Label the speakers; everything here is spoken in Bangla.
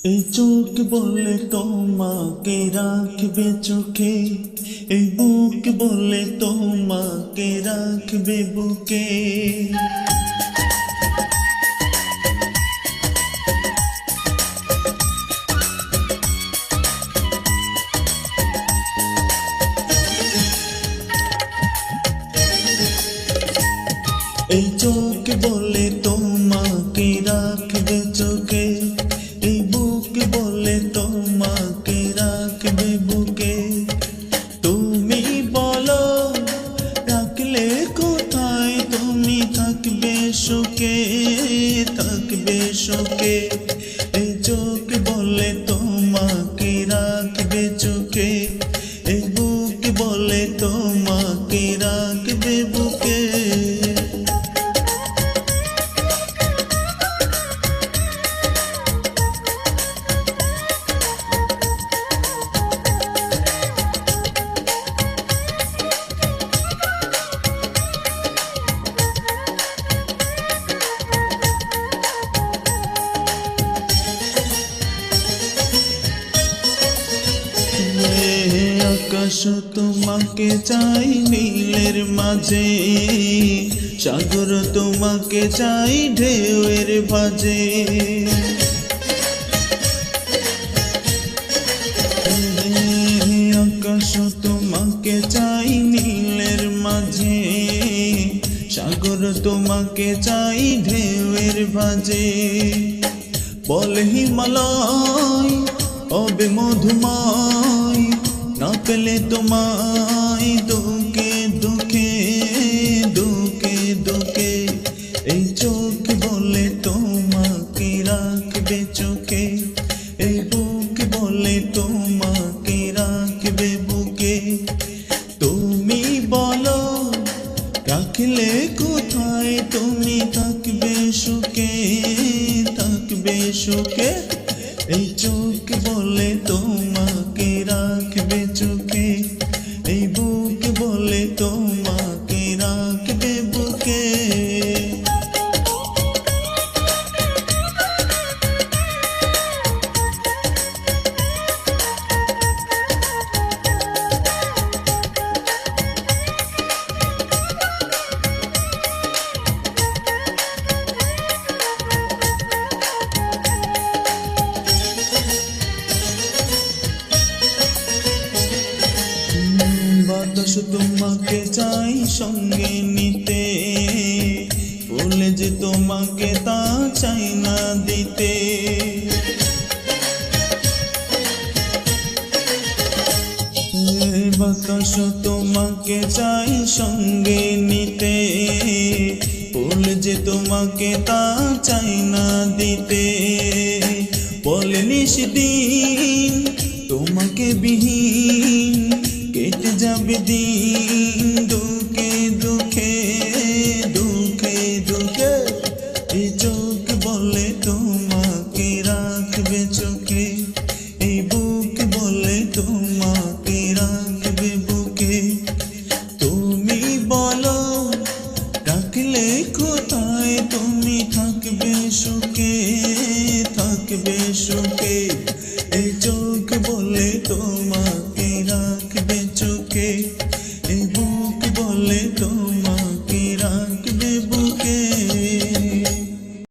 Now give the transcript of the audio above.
Speaker 1: এই চোখ বলে তোমাকে রাখবে চোখে, এই বুক বলে তোমাকে রাখবে বুকে। এই চোখ বলে তোমাকে রাখবে চোখে, এই বুক বলে তোমাকে রাখবে বুকে। তুমি বলো রাখলে কোথায় তুমি থাকবে সুখে, থাকবে সুখে। এই চোখ বলে তোমাকে রাখবে চোখে, এই বুক বলে তোমাকে রাখবে বুকে। আকাশ তোমাকে চাই নীলের মাঝে, সাগর তোমাকে চাই ঢেউয়ের ভাঁজে। আকাশ তোমাকে চাই নীলের মাঝে, সাগর তোমাকে চাই ঢেউয়ের ভাঁজে। বল হিমালয় হবে মধুময়, না পেলে তোমায় দুঃখে দুঃখে দুঃখে দুঃখে। এই চোখ বলে তোমাকে রাখবে চোখে, এই বুক বলে তোমাকে রাখবে বুকে। তুমি বলো রাখলে কোথায় তুমি থাকবে সুখে, থাকবে সুখে। এই চোখ বলে তোমাকে রাখবে চোখে, এই বুক বলে তোমাকে রাখবে বুকে। বাতাস তোমাকে চাই সঙ্গে নিতে, ভুলে যে তোমাকে তা চাই না দিতে। বাতাস তোমাকে চাই সঙ্গে নিতে, ভুলে যে তোমাকে তা চাই না দিতে। বলে নিশদিন তোমাকে বিহীন কেটে যাবে দিন দুঃখে দুঃখে দুঃখে দুঃখে। এই চোখ বলে তোমাকে রাখবে চোখে, এই বুক বলে তোমাকে রাখবে বুকে। তুমি বলো রাখলে কোথায় তুমি থাকবে সুখে, থাকবে সুখে।